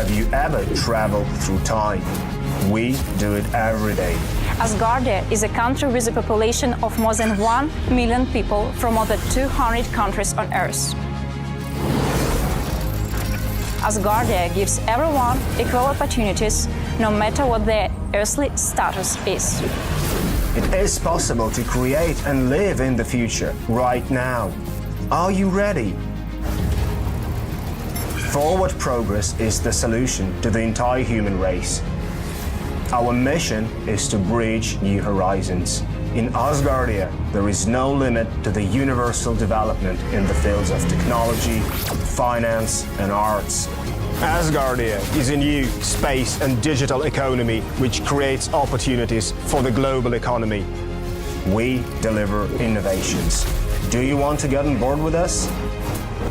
Have you ever traveled through time? We do it every day. Asgardia is a country with a population of more than 1 million people from more than 200 countries on Earth. Asgardia gives everyone equal opportunities, no matter what their earthly status is. It is possible to create and live in the future right now. Are you ready? Forward progress is the solution to the entire human race. Our mission is to bridge new horizons. In Asgardia, there is no limit to the universal development in the fields of technology, finance, and arts. Asgardia is a new space and digital economy which creates opportunities for the global economy. We deliver innovations. Do you want to get on board with us?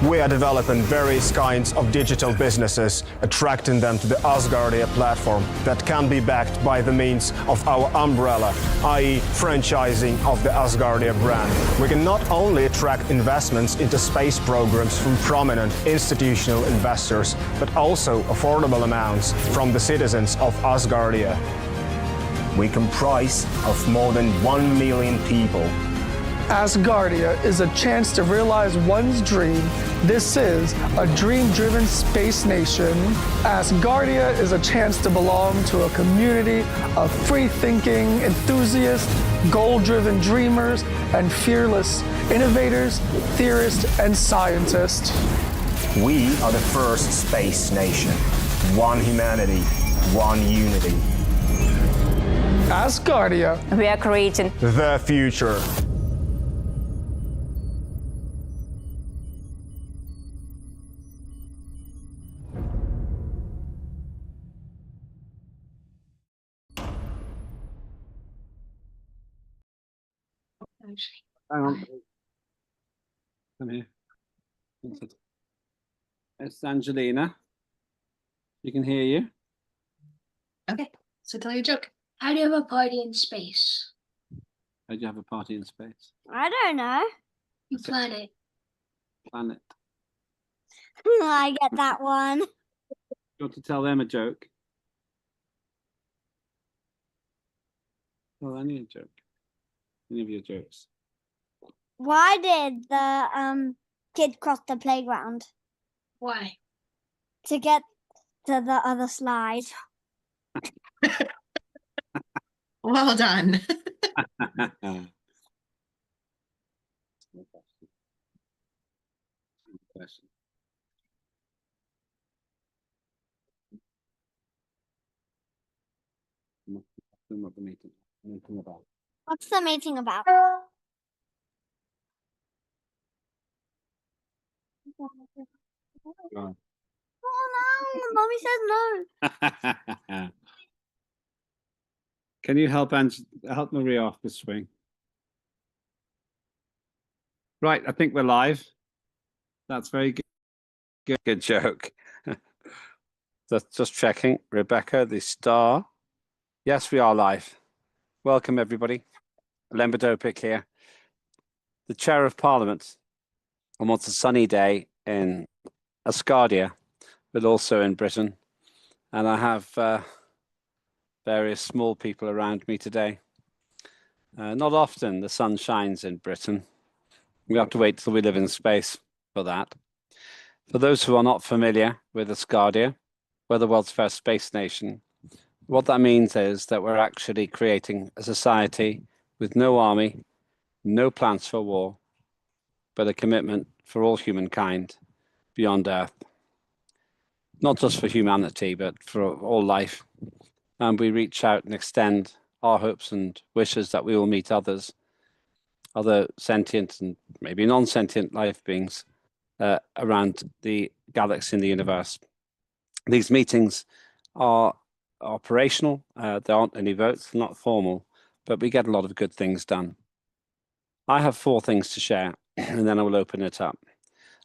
We are developing various kinds of digital businesses, attracting them to the Asgardia platform that can be backed by the means of our umbrella, i.e. franchising of the Asgardia brand. We can not only attract investments into space programs from prominent institutional investors, but also affordable amounts from the citizens of Asgardia. We comprise of more than 1 million people. Asgardia is a chance to realize one's dream. This is a dream-driven space nation. Asgardia is a chance to belong to a community of free-thinking enthusiasts, goal-driven dreamers, and fearless innovators, theorists, and scientists. We are the first space nation. One humanity, one unity. Asgardia. We are creating The future. Hang on. Come here. It's Angelina. You can hear you. Okay, so tell your joke. How do you have a party in space? How do you have a party in space? I don't know. You plan it. Planet. I get that one. You want to tell them a joke? Tell any joke. Any of your jokes. Why did the kid cross the playground? Why? To get to the other slide. Well done. What the meeting about? What's the meeting about? Go Oh no, Mommy says no. Can you help Maria off the swing? Right, I think we're live. That's very good. Good joke. Just checking. Rebecca, the star. Yes, we are live. Welcome, everybody. Lemberdopic here, the Chair of Parliament, on what's a sunny day in Asgardia, but also in Britain. And I have various small people around me today. Not often the sun shines in Britain. We have to wait till we live in space for that. For those who are not familiar with Asgardia, we're the world's first space nation. What that means is that we're actually creating a society with no army, no plans for war, but a commitment for all humankind beyond Earth. Not just for humanity, but for all life. And we reach out and extend our hopes and wishes that we will meet others, other sentient and maybe non-sentient life beings around the galaxy and the universe. These meetings are operational. There aren't any votes, not formal, but we get a lot of good things done. I have 4 things to share, and then I will open it up.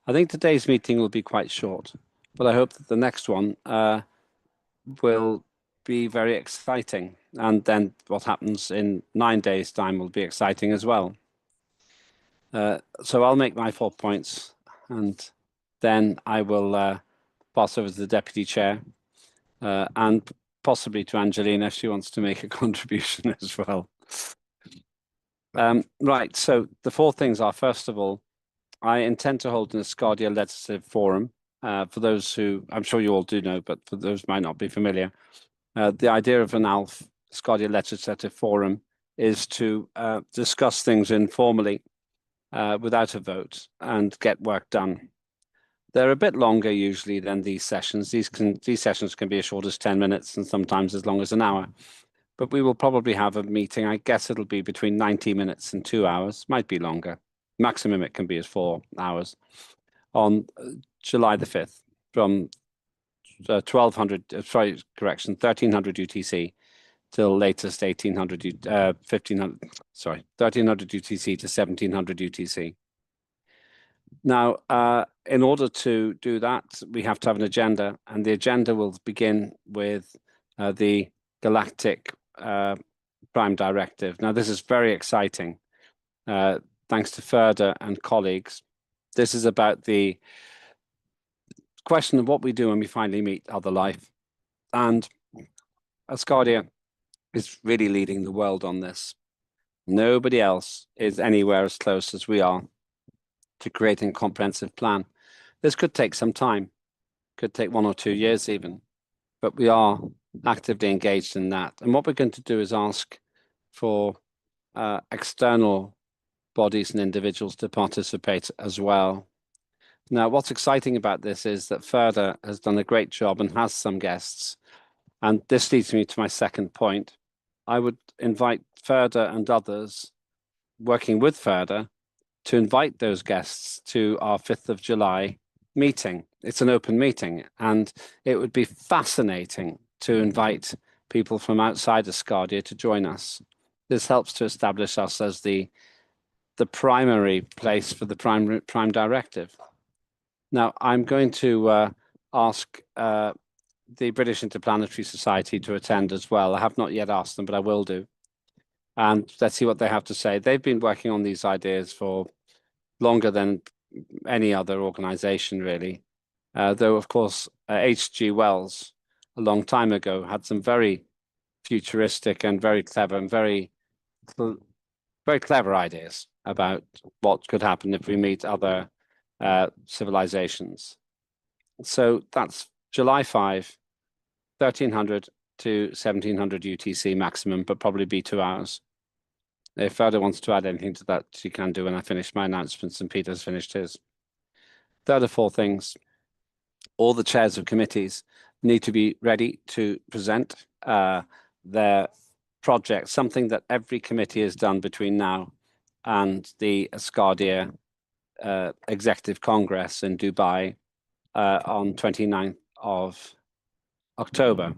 I think today's meeting will be quite short, but I hope that the next one will be very exciting. And then what happens in 9 days' time will be exciting as well. So I'll make my 4 points, and then I will pass over to the Deputy Chair, and possibly to Angelina if she wants to make a contribution as well. Right, so the four things are, first of all, I intend to hold an Asgardia legislative forum. For those who, I'm sure you all do know, but for those who might not be familiar, the idea of an ALF, Asgardia legislative forum, is to discuss things informally without a vote and get work done. They're a bit longer usually than these sessions. These sessions can be as short as 10 minutes and sometimes as long as an hour. But we will probably have a meeting. I guess it'll be between 90 minutes and 2 hours. Might be longer. Maximum it can be is 4 hours on July the 5th from 1300 UTC till latest 1300 UTC to 1700 UTC. Now, in order to do that, we have to have an agenda, and the agenda will begin with the Galactic Prime Directive. Now, this is very exciting, thanks to Ferda and colleagues. This is about the question of what we do when we finally meet other life. And Asgardia is really leading the world on this. Nobody else is anywhere as close as we are to creating a comprehensive plan. This could take some time, could take 1 or 2 years even, but we are actively engaged in that. And what we're going to do is ask for external bodies and individuals to participate as well. Now, what's exciting about this is that Ferda has done a great job and has some guests. And this leads me to my second point. I would invite Ferda and others working with Ferda to invite those guests to our 5th of July meeting. It's an open meeting, and it would be fascinating to invite people from outside Asgardia to join us. This helps to establish us as the primary place for the Prime Directive. Now, I'm going to ask the British Interplanetary Society to attend as well. I have not yet asked them, but I will do. And let's see what they have to say. They've been working on these ideas for longer than any other organization, really. Though, of course, H.G. Wells, a long time ago, had some very futuristic and very clever and very clever ideas about what could happen if we meet other civilizations. So that's July 5, 1300 to 1700 UTC maximum, but probably be 2 hours. If Ferda wants to add anything to that, she can do when I finish my announcements and Peter's finished his. Third of four things, all the chairs of committees need to be ready to present their project, something that every committee has done between now and the Asgardia Executive Congress in Dubai on 29th of October.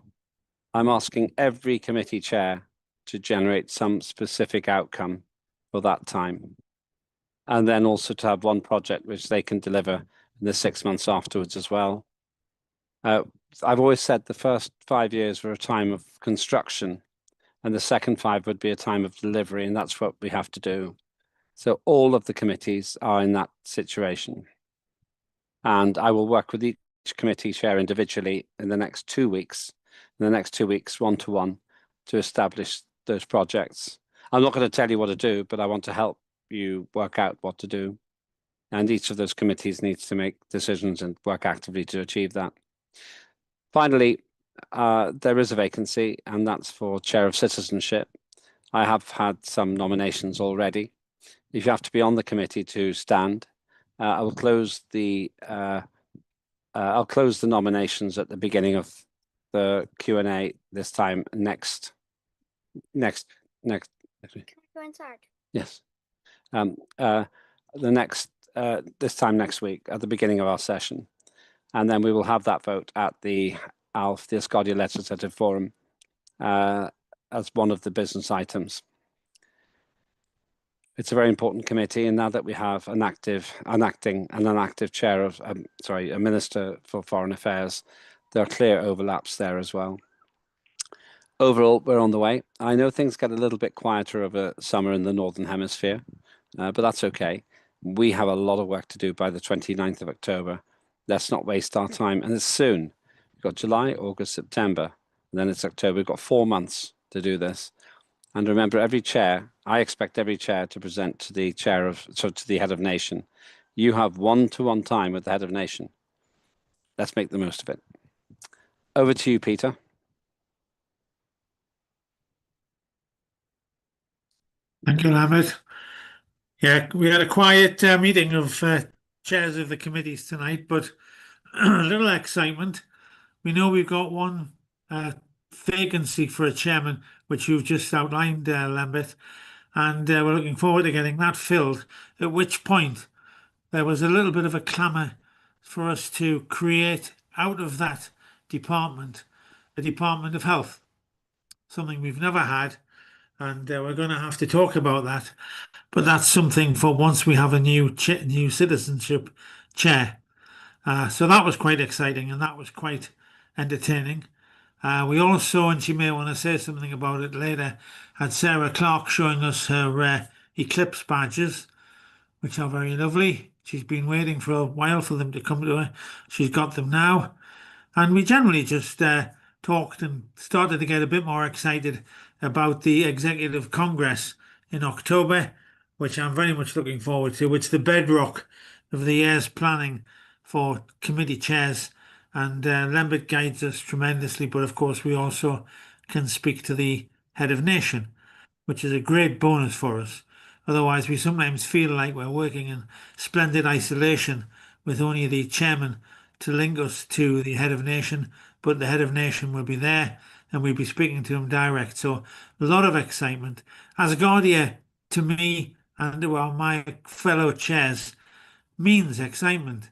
I'm asking every committee chair to generate some specific outcome for that time. And then also to have one project which they can deliver in the 6 months afterwards as well. I've always said the first 5 years were a time of construction, and the second 5 would be a time of delivery, and that's what we have to do. So all of the committees are in that situation. And I will work with each committee chair individually in the next 2 weeks, one-to-one, to establish those projects. I'm not going to tell you what to do, but I want to help you work out what to do. And each of those committees needs to make decisions and work actively to achieve that. Finally, there is a vacancy, and that's for Chair of Citizenship. I have had some nominations already. If you have to be on the committee to stand, I will close the I'll close the nominations at the beginning of the Q&A this time next. Can I go inside? Yes. This time next week at the beginning of our session. And then we will have that vote at the ALF, the Asgardia Legislative Forum, as one of the business items. It's a very important committee, and now that we have an active chair of, a Minister for Foreign Affairs, there are clear overlaps there as well. Overall, we're on the way. I know things get a little bit quieter over summer in the Northern Hemisphere, but that's okay. We have a lot of work to do by the 29th of October. Let's not waste our time, and it's soon, got July, August, September, and then it's October. We've got 4 months to do this. And remember, every chair, I expect every chair to present to the to the head of nation. You have one-to-one time with the head of nation. Let's make the most of it. Over to you, Peter. Thank you, Lambert. Yeah, we had a quiet meeting of chairs of the committees tonight, but a little excitement. We know we've got one vacancy for a chairman, which you've just outlined, Lambert, and we're looking forward to getting that filled. At which point, there was a little bit of a clamour for us to create out of that department a Department of Health, something we've never had, and we're going to have to talk about that. But that's something for once we have a new citizenship chair. So that was quite exciting and that was quite entertaining. We also, and she may want to say something about it later, had Sarah Clark showing us her eclipse badges, which are very lovely. She's been waiting for a while for them to come to her. She's got them now. And we generally just talked and started to get a bit more excited about the Executive Congress in October, which I'm very much looking forward to. It's the bedrock of the year's planning for committee chairs, and Lambert guides us tremendously. But of course, we also can speak to the head of nation, which is a great bonus for us. Otherwise, we sometimes feel like we're working in splendid isolation with only the chairman to link us to the head of nation, but the head of nation will be there and we'll be speaking to him direct. So a lot of excitement. Asgardia, to me and to my fellow chairs, means excitement.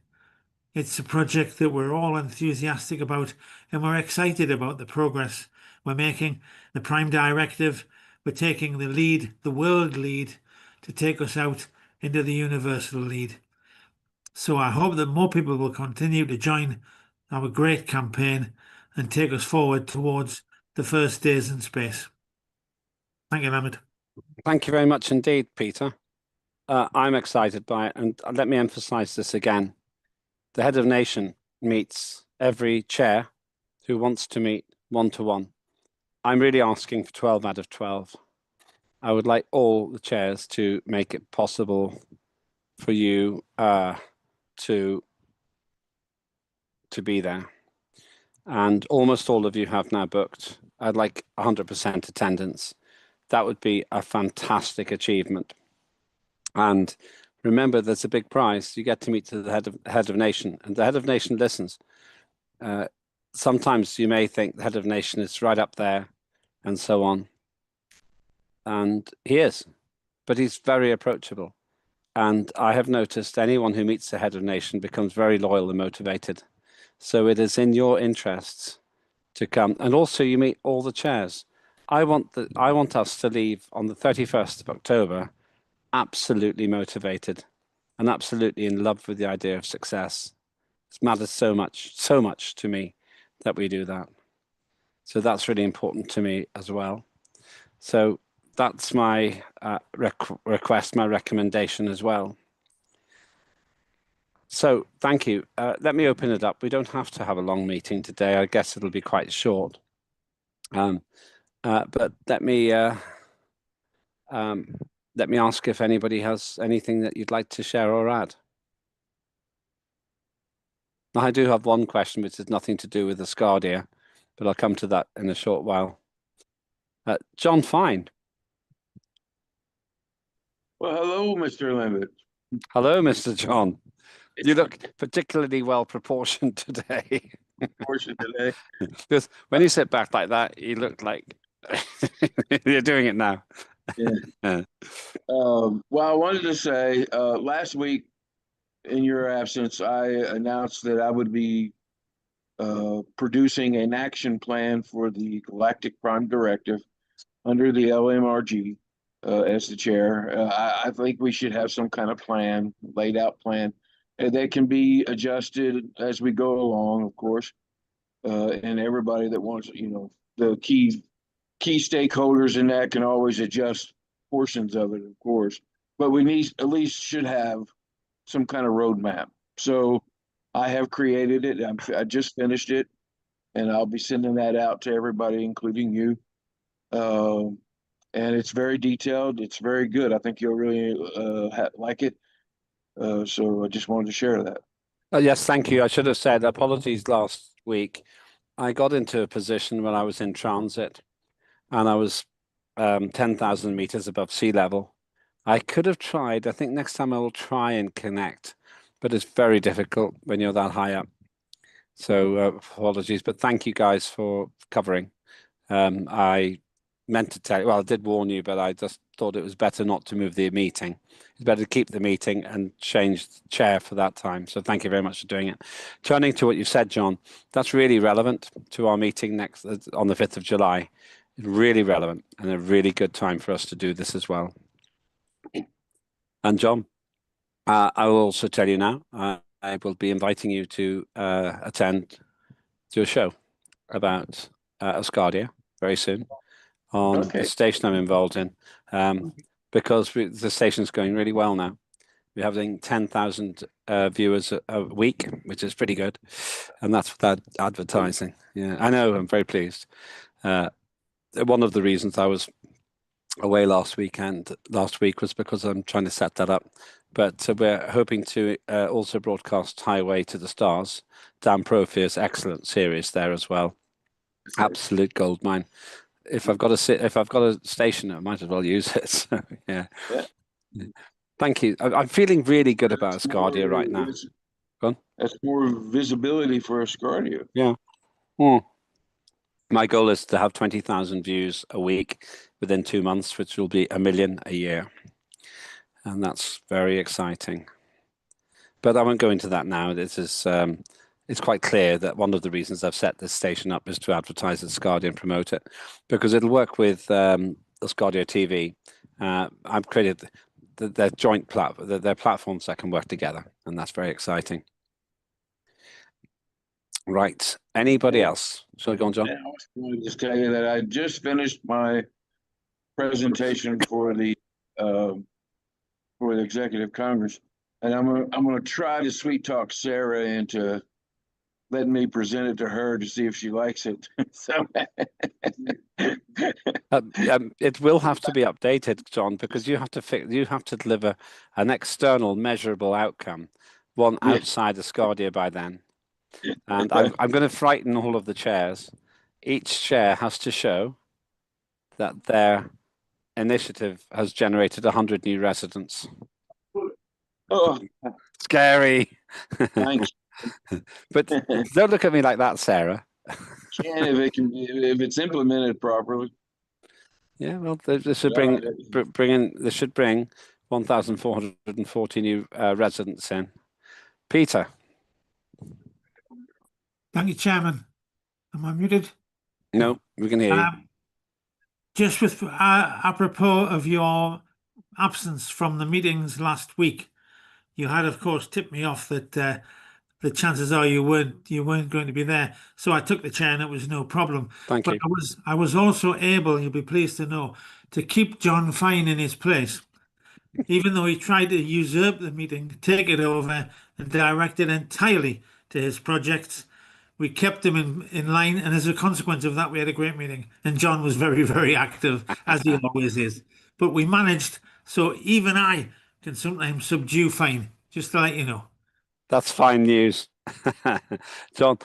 It's a project that we're all enthusiastic about and we're excited about the progress we're making. The Prime Directive, we're taking the lead, the world lead, to take us out into the universal lead. So I hope that more people will continue to join our great campaign and take us forward towards the first days in space. Thank you, Lambert. Thank you very much indeed, Peter. I'm excited by it. And let me emphasize this again. The head of nation meets every chair who wants to meet one-to-one. I'm really asking for 12 out of 12. I would like all the chairs to make it possible for you to be there. And almost all of you have now booked. I'd like 100% attendance. That would be a fantastic achievement. And remember, there's a big prize. You get to meet the head of nation, and the head of nation listens. Sometimes you may think the head of nation is right up there and so on. And he is, but he's very approachable. And I have noticed anyone who meets the head of nation becomes very loyal and motivated. So it is in your interests to come. And also you meet all the chairs. I want us to leave on the 31st of October absolutely motivated and absolutely in love with the idea of success. It matters so much to me that we do that. So that's really important to me as well. So that's my request, my recommendation as well. So thank you. Let me open it up. We don't have to have a long meeting today. I guess it'll be quite short. But let me ask if anybody has anything that you'd like to share or add. Now, I do have one question, which has nothing to do with Asgardia, but I'll come to that in a short while. John Fine. Well, hello, Mr. Lambert. Hello, Mr. John. You look particularly well proportioned today. Proportioned today. Because when you sit back like that, you look like you're doing it now. Yeah. Well, I wanted to say last week, in your absence, I announced that I would be producing an action plan for the Galactic Prime Directive under the LMRG as the chair. I think we should have some kind of plan, laid out plan, that can be adjusted as we go along, of course. And everybody that wants, the key stakeholders in that can always adjust portions of it, of course. But we at least should have some kind of roadmap. So I have created it. I just finished it. and I'll be sending that out to everybody, including you. And it's very detailed. It's very good. I think you'll really like it. So I just wanted to share that. Yes, thank you. I should have said apologies last week. I got into a position when I was in transit and I was 10,000 meters above sea level. I could have tried. I think next time I will try and connect, but it's very difficult when you're that high up. So apologies, but thank you guys for covering. I meant to tell you, well, I did warn you, but I just thought it was better not to move the meeting. It's better to keep the meeting and change the chair for that time. So thank you very much for doing it. Turning to what you said, John, that's really relevant to our meeting next on the 5th of July. Really relevant and a really good time for us to do this as well. And John, I will also tell you now, I will be inviting you to attend to a show about Asgardia very soon on the station I'm involved in, because the station's going really well now. We're having 10,000 viewers a week, which is pretty good, and that's without advertising. Yeah, I know. I'm very pleased. One of the reasons I was away last week was because I'm trying to set that up. But we're hoping to also broadcast Highway to the Stars, Dan Profier's excellent series there as well. Absolute goldmine. If I've got a station, I might as well use it. So, yeah. Thank you. I'm feeling really good about Asgardia right now. Go on. That's more visibility for Asgardia. Yeah. My goal is to have 20,000 views a week within 2 months, which will be 1 million a year. And that's very exciting. But I won't go into that now. This is it's quite clear that one of the reasons I've set this station up is to advertise Asgardia and promote it, because it'll work with Asgardia TV. I've created their joint their platforms that can work together, and that's very exciting. Right. Anybody else? Shall I go on, John? I was going to just tell you that I just finished my presentation for the Executive Congress, and I'm gonna try to sweet talk Sarah into letting me present it to her to see if she likes it. So it will have to be updated, John, because you have to deliver an external measurable outcome, one outside Asgardia by then. And I'm going to frighten all of the chairs. Each chair has to show that their initiative has generated 100 new residents. Oh, scary. Thanks. But don't look at me like that, Sarah. If it's implemented properly. Yeah, well, this should bring 1,440 new residents in. Peter. Thank you, Chairman. Am I muted? No, we can hear you. Just with apropos of your absence from the meetings last week, you had, of course, tipped me off that the chances are you weren't going to be there. So I took the chair and it was no problem. Thank you. I was also able, you'll be pleased to know, to keep John Fine in his place, even though he tried to usurp the meeting, take it over and direct it entirely to his projects. We kept him in line, and as a consequence of that, we had a great meeting. And John was very, very active, as he always is. But we managed, so even I can sometimes subdue Fine, just to let you know. That's fine news. John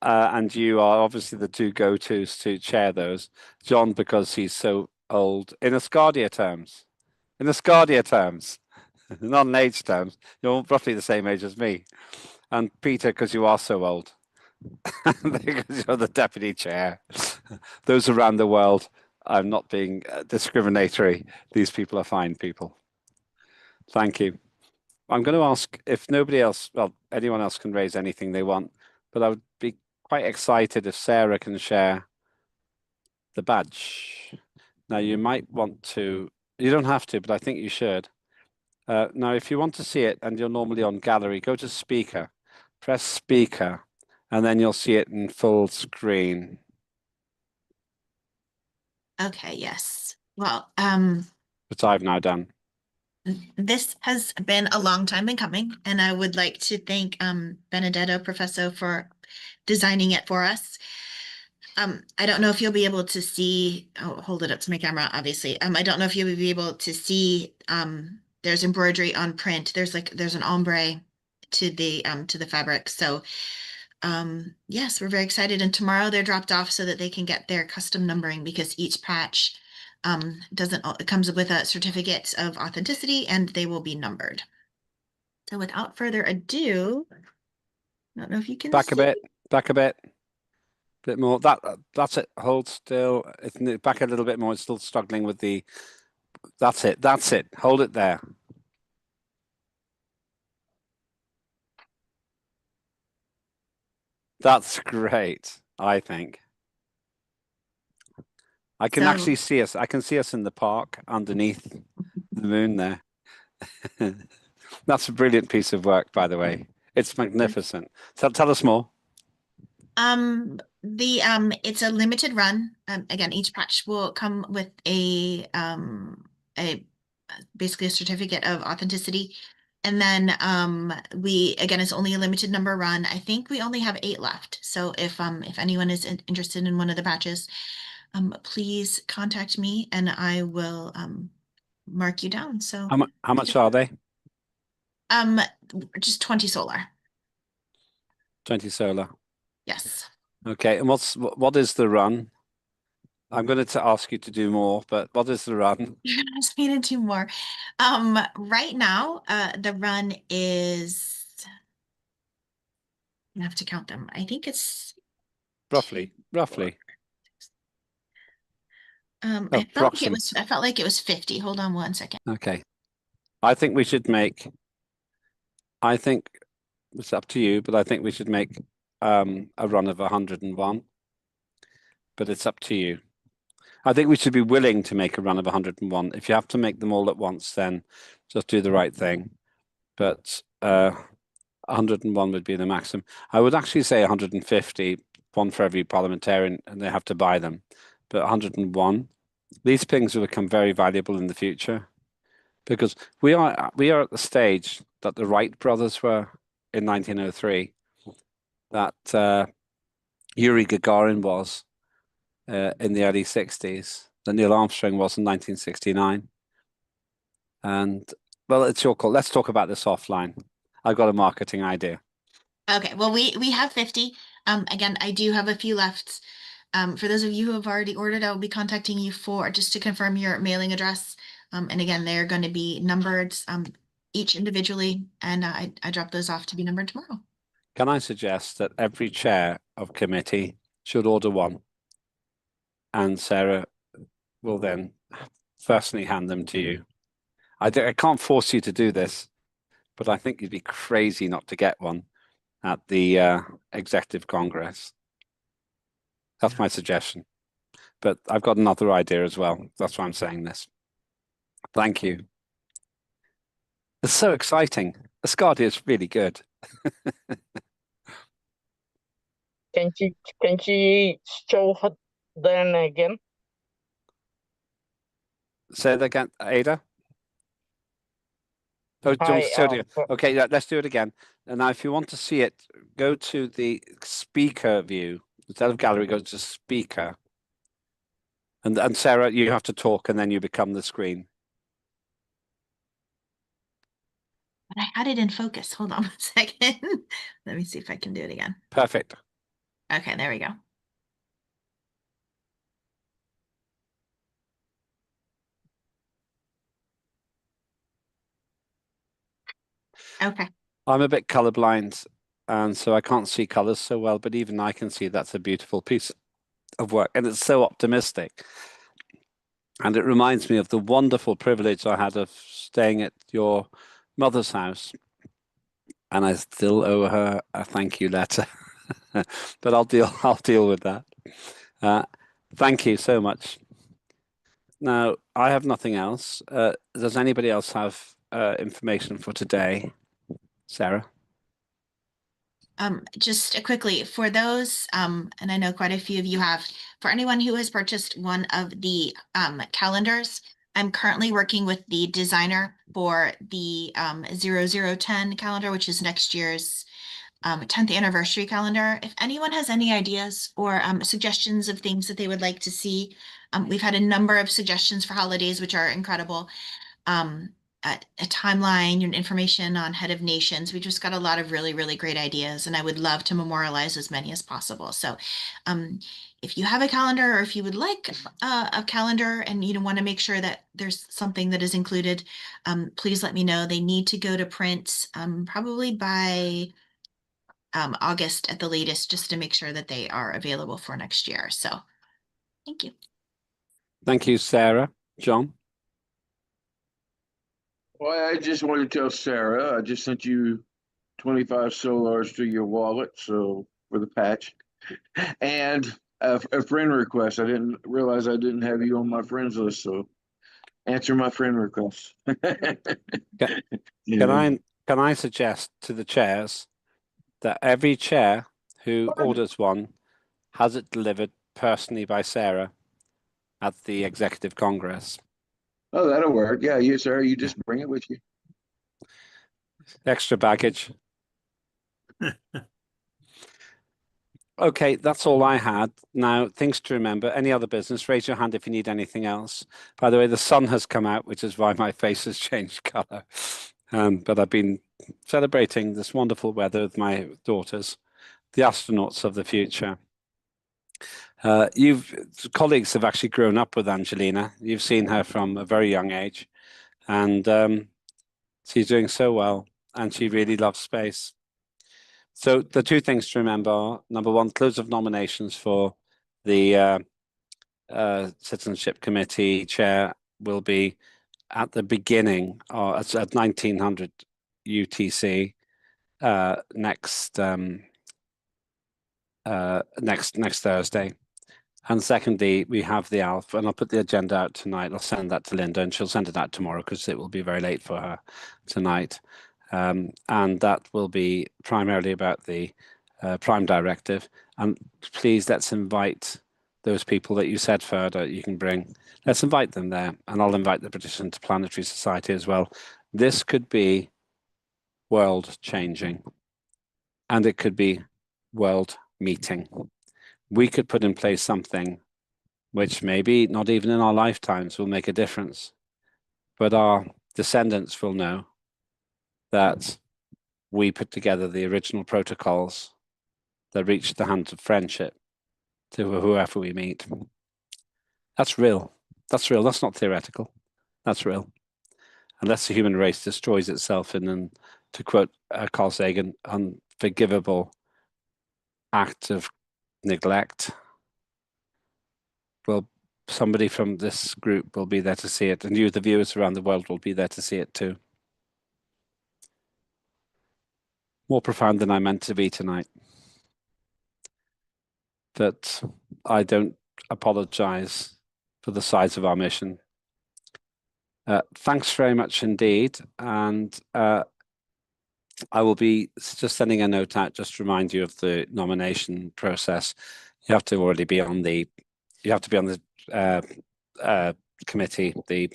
and you are obviously the two go-tos to chair those. John, because he's so old, in Asgardia terms. Not in age terms. You're roughly the same age as me. And Peter, because you are so old. Because you're the deputy chair. Those around the world, I'm not being discriminatory. These people are fine people. Thank you. I'm going to ask if nobody else, well, anyone else can raise anything they want, but I would be quite excited if Sarah can share the badge. Now, you might want to, you don't have to, but I think you should. Now, if you want to see it and you're normally on gallery, go to speaker, press speaker, and then you'll see it in full screen. Okay, yes. Well, Which I've now done. This has been a long time in coming, and I would like to thank Benedetto Professor for designing it for us. I don't know if you'll be able to see, I'll hold it up to my camera, obviously. I don't know if you'll be able to see, there's embroidery on print. There's an ombre to the fabric. So, yes, we're very excited. And tomorrow they're dropped off so that they can get their custom numbering, because each patch it comes with a certificate of authenticity, and they will be numbered. So without further ado, I don't know if you can Back a see. bit more. That's it. Hold still. Back a little bit more. It's still struggling with the. That's it. Hold it there. That's great, I think. I can actually see us. I can see us in the park underneath the moon there. That's a brilliant piece of work, by the way. It's magnificent. Tell us more. It's a limited run. Again, each patch will come with a basically a certificate of authenticity. And then again, it's only a limited number run. I think we only have 8 left. So if anyone is interested in one of the patches, please contact me and I will mark you down. So how much are they? Just 20 solar. 20 solar. Yes. Okay, and what is the run? I'm going to ask you to do more, but what is the run? You're gonna ask me to do more. Right now, the run is, I have to count them. I think it's Roughly. I felt like it was 50. Hold on one second. Okay. I think it's up to you, but I think we should make a run of 101. But it's up to you. I think we should be willing to make a run of 101. If you have to make them all at once, then just do the right thing. But 101 would be the maximum. I would actually say 150, one for every parliamentarian, and they have to buy them. But 101, these things will become very valuable in the future, because we are at the stage that the Wright brothers were in 1903, that Yuri Gagarin was in the early 60s, that Neil Armstrong was in 1969. And well, it's your call. Let's talk about this offline. I've got a marketing idea. Okay, well, we have 50. Again, I do have a few left. For those of you who have already ordered, I will be contacting you just to confirm your mailing address. And again, they're going to be numbered each individually, and I drop those off to be numbered tomorrow. Can I suggest that every chair of committee should order one, and Sarah will then personally hand them to you? I can't force you to do this, but I think you'd be crazy not to get one at the Executive Congress. That's my suggestion. But I've got another idea as well. That's why I'm saying this. Thank you. It's so exciting. Asgardia is really good. Can she show them again? Say that again, Ada. Oh, okay, let's do it again. And now, if you want to see it, go to the speaker view. Instead of gallery, go to speaker. And Sarah, you have to talk, and then you become the screen. But I had it in focus. Hold on 1 second. Let me see if I can do it again. Perfect. Okay, there we go. Okay. I'm a bit colorblind, and so I can't see colors so well, but even I can see that's a beautiful piece of work, and it's so optimistic. And it reminds me of the wonderful privilege I had of staying at your mother's house, and I still owe her a thank you letter. But I'll deal with that. Thank you so much. Now, I have nothing else. Does anybody else have information for today? Sarah? Just quickly, for those, and I know quite a few of you have, for anyone who has purchased one of the calendars, I'm currently working with the designer for the 0010 calendar, which is next year's 10th anniversary calendar. If anyone has any ideas or suggestions of things that they would like to see, we've had a number of suggestions for holidays, which are incredible. A timeline and information on head of nations. We just got a lot of really, really great ideas, and I would love to memorialize as many as possible. So if you have a calendar, or if you would like a calendar and you want to make sure that there's something that is included, please let me know. They need to go to print probably by August at the latest, just to make sure that they are available for next year. So thank you. Thank you, Sarah. John? Well, I just wanted to tell Sarah, I just sent you 25 solars to your wallet, so for the patch. And a friend request. I didn't realize I didn't have you on my friends list, so answer my friend request. Can I suggest to the chairs that every chair who orders one has it delivered personally by Sarah at the Executive Congress? Oh, that'll work. Yeah, you, Sarah, you just bring it with you. Extra baggage. Okay, that's all I had. Now, things to remember. Any other business, raise your hand if you need anything else. By the way, the sun has come out, which is why my face has changed color. But I've been celebrating this wonderful weather with my daughters, the astronauts of the future. Colleagues have actually grown up with Angelina. You've seen her from a very young age, and she's doing so well, and she really loves space. So the two things to remember are, number one, close of nominations for the Citizenship Committee chair will be at the beginning, or at 1900 UTC next Thursday. And secondly, we have the ALF, and I'll put the agenda out tonight. I'll send that to Linda, and she'll send it out tomorrow because it will be very late for her tonight. And that will be primarily about the Prime Directive. And please, let's invite those people that you said, Ferda, you can bring. Let's invite them there, and I'll invite the British Interplanetary Society as well. This could be world-changing, and it could be world-meeting. We could put in place something which maybe not even in our lifetimes will make a difference, but our descendants will know that we put together the original protocols that reach the hands of friendship to whoever we meet. That's real. That's real. That's not theoretical. That's real. Unless the human race destroys itself in an, to quote Carl Sagan, unforgivable act of neglect, well, somebody from this group will be there to see it, and you, the viewers around the world, will be there to see it too. More profound than I meant to be tonight. But I don't apologize for the size of our mission. Thanks very much indeed. And I will be just sending a note out just to remind you of the nomination process. You have to already be on the, you have to be on the committee, the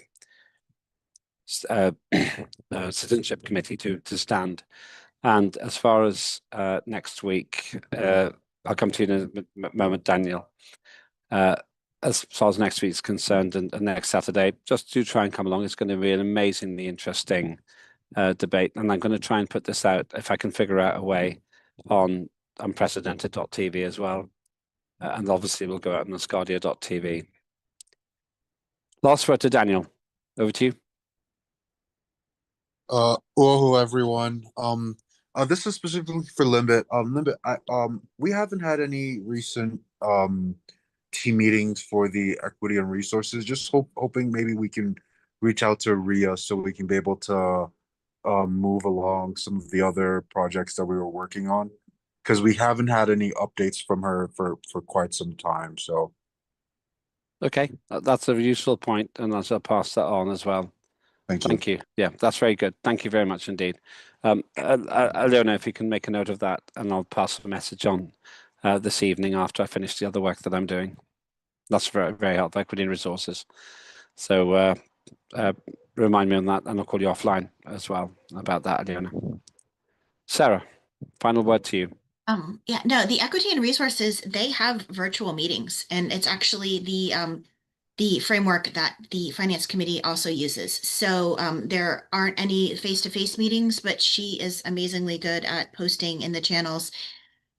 Citizenship Committee to stand. And as far as next week, I'll come to you in a moment, Daniel. As far as next week's concerned, and next Saturday, just to try and come along. It's going to be an amazingly interesting debate, and I'm going to try and put this out, if I can figure out a way, on unprecedented.tv as well. And obviously we'll go out on Asgardia.tv. Last word to Daniel. Over to you. Hello everyone. This is specifically for Limbit. Limbit, we haven't had any recent team meetings for the equity and resources. Just hoping maybe we can reach out to Ria so we can be able to move along some of the other projects that we were working on, because we haven't had any updates from her for quite some time. So okay, that's a useful point, and I'll pass that on as well. Thank you. Yeah, that's very good. Thank you very much indeed. Leona, if you can make a note of that, and I'll pass the message on this evening after I finish the other work that I'm doing. That's very, very helpful, equity and resources. So remind me on that, and I'll call you offline as well about that, Leona. Sarah. final word to you. Yeah, no, the Equity and Resources, they have virtual meetings, and it's actually the framework that the Finance Committee also uses. So there aren't any face-to-face meetings, but she is amazingly good at posting in the channels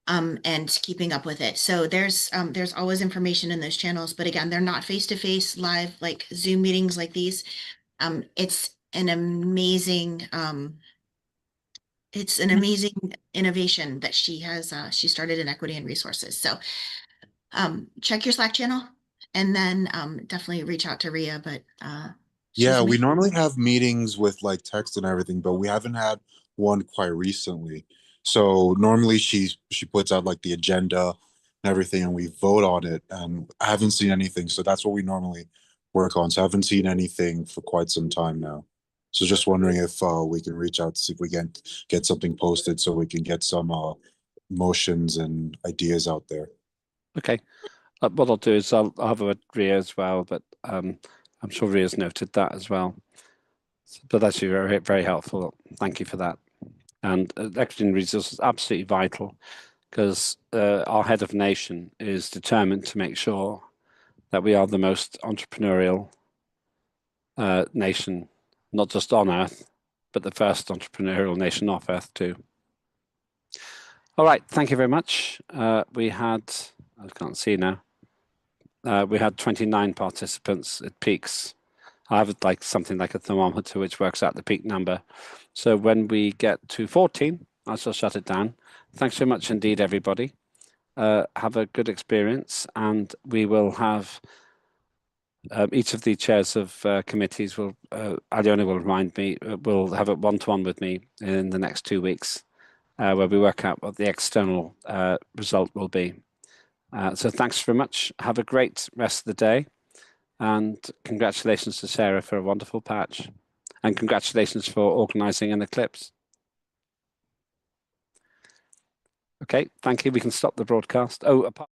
and keeping up with it. So there's always information in those channels, but again, they're not face-to-face live like Zoom meetings like these. It's an amazing innovation that she has she started in Equity and Resources. So check your Slack channel and then definitely reach out to Rhea, but Yeah, we normally have meetings with like text and everything, but we haven't had one quite recently. So normally she puts out like the agenda and everything and we vote on it, and I haven't seen anything. So that's what we normally work on. So I haven't seen anything for quite some time now. So just wondering if we can reach out to see if we can get something posted so we can get some motions and ideas out there. Okay. What I'll do is I'll have a word with Rhea as well, but I'm sure Rhea's noted that as well. But that's very, very helpful. Thank you for that. And Equity and Resources is absolutely vital, because our head of nation is determined to make sure that we are the most entrepreneurial nation, not just on Earth, but the first entrepreneurial nation off Earth too. All right, thank you very much. We had, I can't see now, we had 29 participants. It peaks. I have like something like a thermometer which works out the peak number. So when we get to 14, I shall shut it down. Thanks very much indeed, everybody. Have a good experience, and we will have each of the chairs of committees will, Aliona will remind me, will have a one-to-one with me in the next 2 weeks, where we work out what the external result will be. So thanks very much. Have a great rest of the day. And congratulations to Sarah for a wonderful patch. And congratulations for organising an eclipse. Okay, thank you. We can stop the broadcast. Oh, apart